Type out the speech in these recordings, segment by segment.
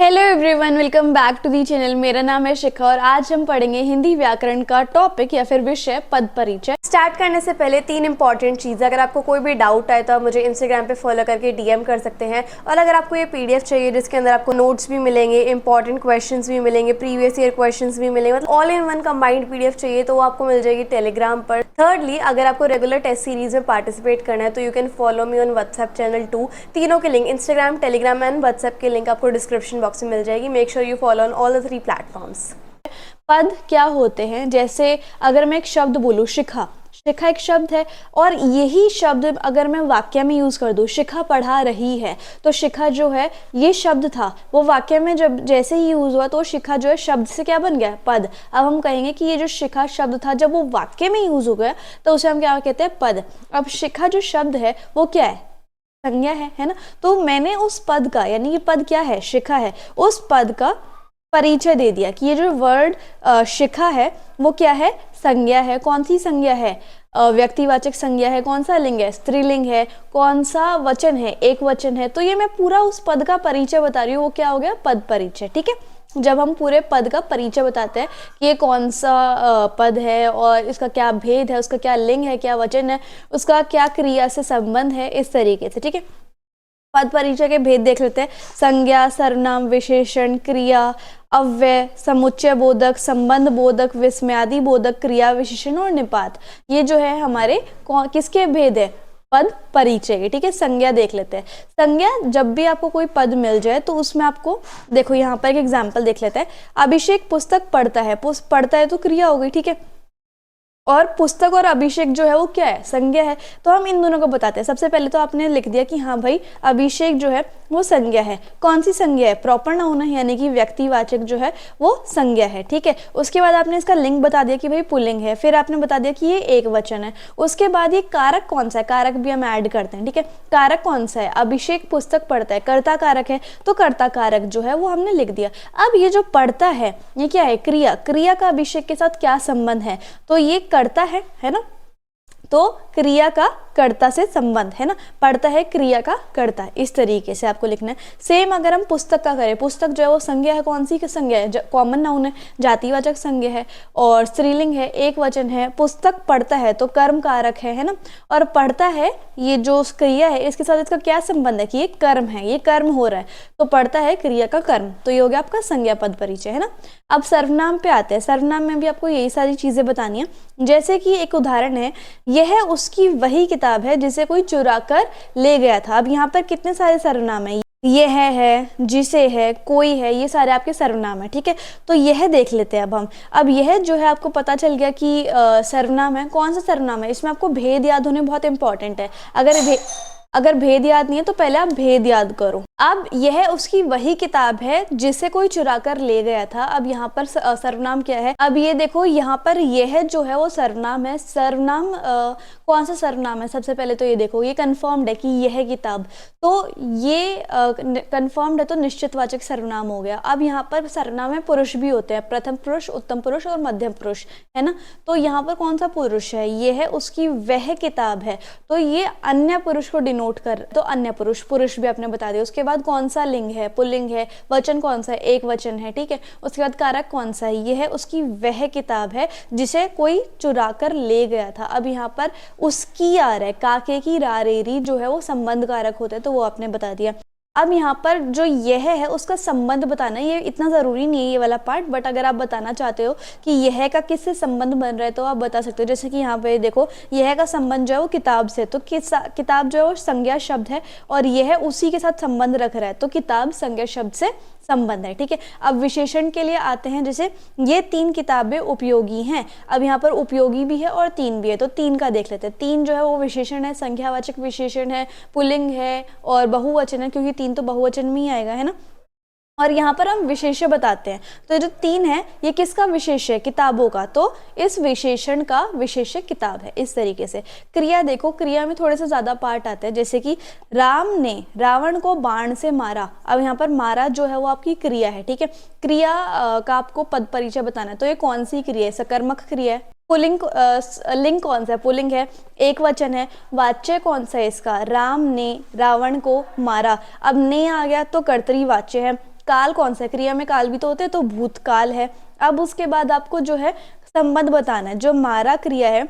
Hello everyone, welcome back to the channel. मेरा नाम है शिखा और आज हम पढ़ेंगे हिंदी व्याकरण का टॉपिक या फिर विषय पद परिचय। स्टार्ट करने से पहले 3 इंपॉर्टेंट चीज़, अगर आपको कोई भी डाउट आए तो आप मुझे इंस्टाग्राम पे फॉलो करके डीएम कर सकते हैं। और अगर आपको ये पीडीएफ चाहिए जिसके अंदर आपको नोट्स भी मिलेंगे, इंपॉर्टेंट क्वेश्चंस भी मिलेंगे, प्रीवियस ईयर क्वेश्चंस भी मिलेंगे, मतलब all in one combined PDF चाहिए तो वो आपको मिल जाएगी टेलीग्राम पर। थर्डली, अगर आपको रेगुलर टेस्ट सीरीज में पार्टिसिपेट करना है तो you can follow me on WhatsApp channel 2। तीनों के link, Instagram, Telegram and WhatsApp के लिंक आपको डिस्क्रिप्शन बॉक्स में मिल जाएगी। Make sure you follow on all the 3 platforms. पद क्या होते हैं? जैसे अगर मैं एक शब्द बोलूँ शिखा, शिखा एक शब्द है और यही शब्द अगर मैं वाक्य में यूज कर दूँ, शिखा पढ़ा रही है, तो शिखा जो है ये शब्द था, वो वाक्य में जब जैसे ही यूज हुआ तो शिखा जो है शब्द से क्या बन गया? पद। अब हम कहेंगे कि ये जो शिखा शब्द था जब वो वाक्य में यूज हो गया तो उसे हम क्या कहते हैं? पद। अब शिखा जो शब्द है वो क्या है? संज्ञा है ना। तो मैंने उस पद का, यानी कि पद क्या है? शिखा है, उस पद का परिचय दे दिया कि ये जो वर्ड शिखा है वो क्या है? संज्ञा है। कौन सी संज्ञा है? व्यक्तिवाचक संज्ञा है। कौन सा लिंग है? स्त्रीलिंग है। कौन सा वचन है? एक वचन है। तो ये मैं पूरा उस पद का परिचय बता रही हूँ, वो क्या हो गया? पद परिचय। ठीक है, जब हम पूरे पद का परिचय बताते हैं कि ये कौन सा पद है और इसका क्या भेद है, उसका क्या लिंग है, क्या वचन है, उसका क्या क्रिया से संबंध है, इस तरीके से। ठीक है, पद परिचय के भेद देख लेते हैं। संज्ञा, सर्वनाम, विशेषण, क्रिया, अव्यय, समुच्चय बोधक, संबंध बोधक, विस्मयादि बोधक, क्रिया विशेषण और निपात। ये जो है हमारे किसके भेद है? पद परिचय के। ठीक है, संज्ञा देख लेते हैं। संज्ञा, जब भी आपको कोई पद मिल जाए तो उसमें आपको देखो, यहाँ पर एक एग्जाम्पल देख लेते हैं। अभिषेक पुस्तक पढ़ता है, पढ़ता है तो क्रिया हो गई। ठीक है, और पुस्तक और अभिषेक जो है वो क्या है? संज्ञा है। तो हम इन दोनों को बताते हैं। सबसे पहले तो आपने लिख दिया कि हाँ भाई, अभिषेक जो है वो संज्ञा है। कौन सी संज्ञा है? प्रॉपर नाउन है, यानी कि व्यक्तिवाचक जो है वो संज्ञा है। ठीक है, उसके बाद आपने इसका लिंग बता दिया कि भाई पुल्लिंग है, फिर आपने बता दिया कि ये एक वचन है। उसके बाद ये कारक कौन सा है? कारक भी हम ऐड करते हैं। ठीक है, कारक कौन सा है? अभिषेक पुस्तक पढ़ता है, कर्ता कारक है, तो कर्ता कारक जो है वो हमने लिख दिया। अब ये जो पढ़ता है ये क्या है? क्रिया। क्रिया का अभिषेक के साथ क्या संबंध है? तो ये करता है ना, तो क्रिया का कर्ता से संबंध है ना, पढ़ता है क्रिया का कर्ता। इस तरीके से आपको लिखना है। सेम अगर हम पुस्तक का करें, पुस्तक जो है वो संज्ञा है। कौन सी संज्ञा है? कॉमन नाउन है, जातिवाचक संज्ञा है और स्त्रीलिंग है, एक वचन है। पुस्तक पढ़ता है तो कर्म कारक है ना, और पढ़ता है ये जो क्रिया है इसके साथ इसका क्या संबंध है? कि ये कर्म है, ये कर्म हो रहा है, तो पढ़ता है क्रिया का कर्म। तो ये हो गया आपका संज्ञा पद परिचय, है ना। अब सर्वनाम पे आते हैं। सर्वनाम में भी आपको यही सारी चीजें बतानी है। जैसे कि एक उदाहरण है, यह उसकी वही किताब है जिसे कोई चुरा कर ले गया था। अब यहाँ पर कितने सारे सर्वनाम है? यह है, जिसे है, कोई है, ये सारे आपके सर्वनाम है। ठीक है, तो यह देख लेते हैं अब यह जो है आपको पता चल गया कि सर्वनाम है। कौन सा सर्वनाम है? इसमें आपको भेद याद होने बहुत इंपॉर्टेंट है। अगर भेद याद नहीं है तो पहले आप भेद याद करो। अब यह उसकी वही किताब है जिसे कोई चुरा कर ले गया था। अब यहाँ पर सर्वनाम क्या है? अब ये देखो, यहाँ पर यह जो है वो सर्वनाम है। सर्वनाम कौन सा सर्वनाम है? सबसे पहले तो ये देखो, ये कंफर्म्ड है कि यह किताब, तो ये कंफर्म्ड है तो निश्चितवाचक सर्वनाम हो गया। अब यहाँ पर सर्वनाम में पुरुष भी होते हैं, प्रथम पुरुष, उत्तम पुरुष और मध्यम पुरुष, है ना। तो यहाँ पर कौन सा पुरुष है? ये है उसकी वह किताब है, तो ये अन्य पुरुष को डिनोट कर, तो अन्य पुरुष, पुरुष भी आपने बता दिया। उसके बाद कौन सा लिंग है? पुल्लिंग है। वचन कौन सा है? एक वचन है। ठीक है, उसके बाद कारक कौन सा है? ये है उसकी वह किताब है जिसे कोई चुरा कर ले गया था। अब यहाँ पर उसकी आ रहा है, काके की रारेरी जो है वो संबंध कारक होता है, तो वो आपने बता दिया। अब यहाँ पर जो यह है उसका संबंध बताना, ये इतना ज़रूरी नहीं है ये वाला पार्ट, बट अगर आप बताना चाहते हो कि यह का किससे संबंध बन रहा है तो आप बता सकते हो। जैसे कि यहाँ पे देखो, यह का संबंध जो है वो किताब से, तो किताब जो है वो संज्ञा शब्द है और यह उसी के साथ संबंध रख रहा है, तो किताब संज्ञा शब्द से संबंध है। ठीक है, अब विशेषण के लिए आते हैं। जैसे ये 3 किताबें उपयोगी हैं। अब यहाँ पर उपयोगी भी है और 3 भी है, तो 3 का देख लेते हैं। 3 जो है वो विशेषण है, संख्यावाचक विशेषण है, पुल्लिंग है और बहुवचन है, क्योंकि 3 तो बहुवचन में ही आएगा, है ना। और यहाँ पर हम विशेष्य बताते हैं, तो जो 3 है ये किसका विशेष्य है? किताबों का, तो इस विशेषण का विशेष्य किताब है। इस तरीके से क्रिया देखो, क्रिया में थोड़े से ज्यादा पार्ट आते हैं। जैसे कि राम ने रावण को बाण से मारा। अब यहाँ पर मारा जो है वो आपकी क्रिया है। ठीक है, क्रिया का आपको पद परिचय बताना है, तो ये कौन सी क्रिया है? सकर्मक क्रिया है। पुल्लिंग, लिंग कौन सा है? पुल्लिंग है, एक वचन है। वाच्य कौन सा है इसका? राम ने रावण को मारा। अब ने आ गया तो कर्तरी वाच्य है। काल कौन सा है, क्रिया में काल भी तो होते हैं, तो भूतकाल है। अब उसके बाद आपको जो है संबंध बताना है। जो मारा क्रिया है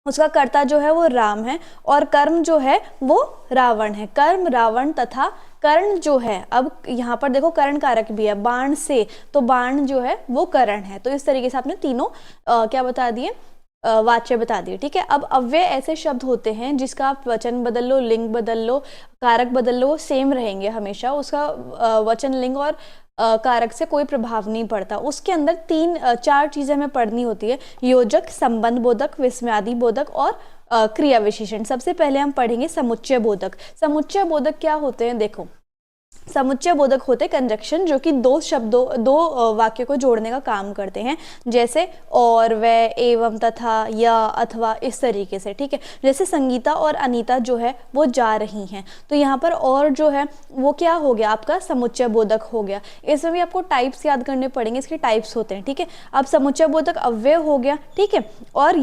उसका कर्ता जो है वो राम है और कर्म जो है वो रावण है। कर्म रावण तथा कर्ण जो है, अब यहाँ पर देखो कर्ण कारक भी है बाण से, तो बाण जो है वो कर्ण है। तो इस तरीके से आपने तीनों क्या बता दिए, वाच्य बता दिए। ठीक है, अब अव्यय ऐसे शब्द होते हैं जिसका आप वचन बदल लो, लिंग बदल लो, कारक बदल लो, सेम रहेंगे हमेशा, उसका वचन लिंग और कारक से कोई प्रभाव नहीं पड़ता। उसके अंदर चार चीजें हमें पढ़नी होती है, योजक, संबंध बोधक, विस्मयादि बोधक और क्रिया विशेषण। सबसे पहले हम पढ़ेंगे समुच्चय बोधक। समुच्चय बोधक क्या होते हैं, देखो समुच्चय बोधक होते कंजक्शन जो कि दो वाक्य को जोड़ने का काम करते हैं, जैसे और, व, एवं, तथा, या, अथवा, इस तरीके से। ठीक है, जैसे संगीता और अनीता जो है वो जा रही हैं, तो यहाँ पर और जो है वो क्या हो गया, आपका समुच्चय बोधक हो गया। इसमें भी आपको टाइप्स याद करने पड़ेंगे, इसके टाइप्स होते हैं। ठीक है, अब समुच्चय बोधक अव्यय हो गया। ठीक है, और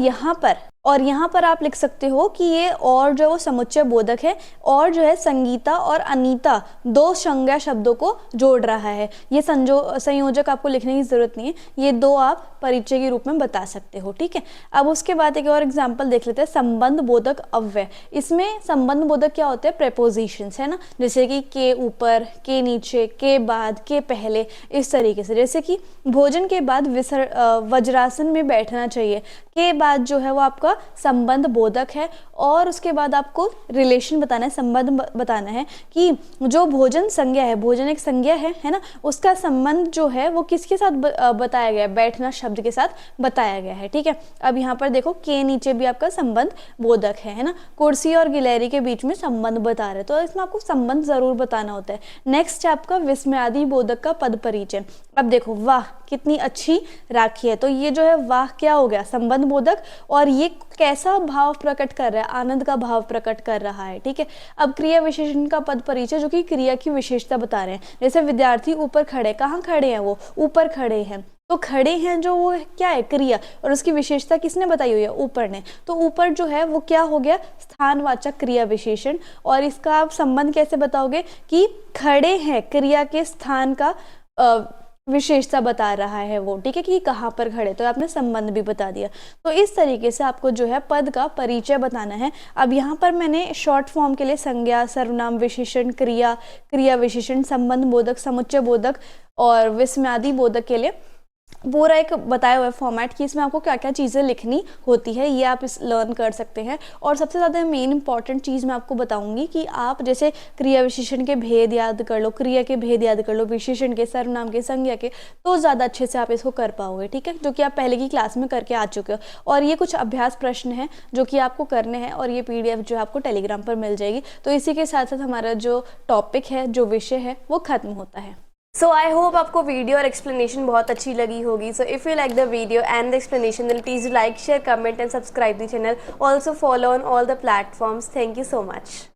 यहाँ पर आप लिख सकते हो कि ये और जो वो समुच्चय बोधक है, और जो है संगीता और अनीता दो संज्ञा शब्दों को जोड़ रहा है। ये संयोजक आपको लिखने की जरूरत नहीं है, ये दो आप परिचय के रूप में बता सकते हो। ठीक है, अब उसके बाद एक और एग्जाम्पल देख लेते हैं, संबंध बोधक अव्यय। इसमें संबंध बोधक क्या होते हैं, प्रेपोजिशंस है ना, जैसे कि के ऊपर, के नीचे, के बाद, के पहले, इस तरीके से। जैसे कि भोजन के बाद वज्रासन में बैठना चाहिए, के बाद जो है वो आपका संबंध बोधक है। और उसके बाद आपको रिलेशन बताना है, संबंध बताना है कि जो भोजन संज्ञा है, भोजन एक संज्ञा है ना, उसका संबंध जो है वो किसके साथ बताया गया है, बैठना शब्द के साथ बताया गया है। ठीक है, अब यहाँ पर देखो के नीचे भी आपका संबंध बोधक है ना, कुर्सी और गिलहरी के बीच में संबंध बता रहे, तो इसमें आपको संबंध जरूर बताना होता है। नेक्स्ट आपका विस्मयादि बोधक का पद परिचय। अब देखो वाह कितनी अच्छी राखी है, तो ये जो है वाह क्या हो गया, संबंध बोधक, और ये कैसा भाव प्रकट कर रहा है, आनंद का भाव प्रकट कर रहा है। ठीक है, अब क्रिया विशेषण का पद परिचय जो कि क्रिया की विशेषता बता रहे हैं, जैसे विद्यार्थी ऊपर खड़े, कहाँ खड़े हैं, वो ऊपर खड़े हैं, तो खड़े हैं जो वो क्या है, क्रिया, और उसकी विशेषता किसने बताई हुई है, ऊपर ने, तो ऊपर जो है वो क्या हो गया, स्थानवाचक क्रिया विशेषण। और इसका आप संबंध कैसे बताओगे कि खड़े हैं क्रिया के स्थान का विशेषता बता रहा है वो। ठीक है, कि कहाँ पर खड़े, तो आपने संबंध भी बता दिया। तो इस तरीके से आपको जो है पद का परिचय बताना है। अब यहाँ पर मैंने शॉर्ट फॉर्म के लिए संज्ञा, सर्वनाम, विशेषण, क्रिया, क्रिया विशेषण, संबंध बोधक, समुच्चय बोधक और विस्मयादि बोधक के लिए पूरा एक बताया हुआ है फॉर्मेट कि इसमें आपको क्या क्या चीज़ें लिखनी होती है, ये आप इस लर्न कर सकते हैं। और सबसे ज़्यादा मेन इंपॉर्टेंट चीज़ मैं आपको बताऊंगी कि आप जैसे क्रिया विशेषण के भेद याद कर लो, क्रिया के भेद याद कर लो, विशेषण के, सर्वनाम के, संज्ञा के, तो ज़्यादा अच्छे से आप इसको कर पाओगे। ठीक है, जो कि आप पहले की क्लास में करके आ चुके हो। और ये कुछ अभ्यास प्रश्न हैं जो कि आपको करने हैं, और ये PDF जो है आपको टेलीग्राम पर मिल जाएगी। तो इसी के साथ साथ हमारा जो टॉपिक है, जो विषय है, वो खत्म होता है। सो आई होप आपको वीडियो और एक्सप्लेनेशन बहुत अच्छी लगी होगी। So if you like the video and the explanation then please like, share, comment and subscribe the channel. Also follow on all the platforms. Thank you so much.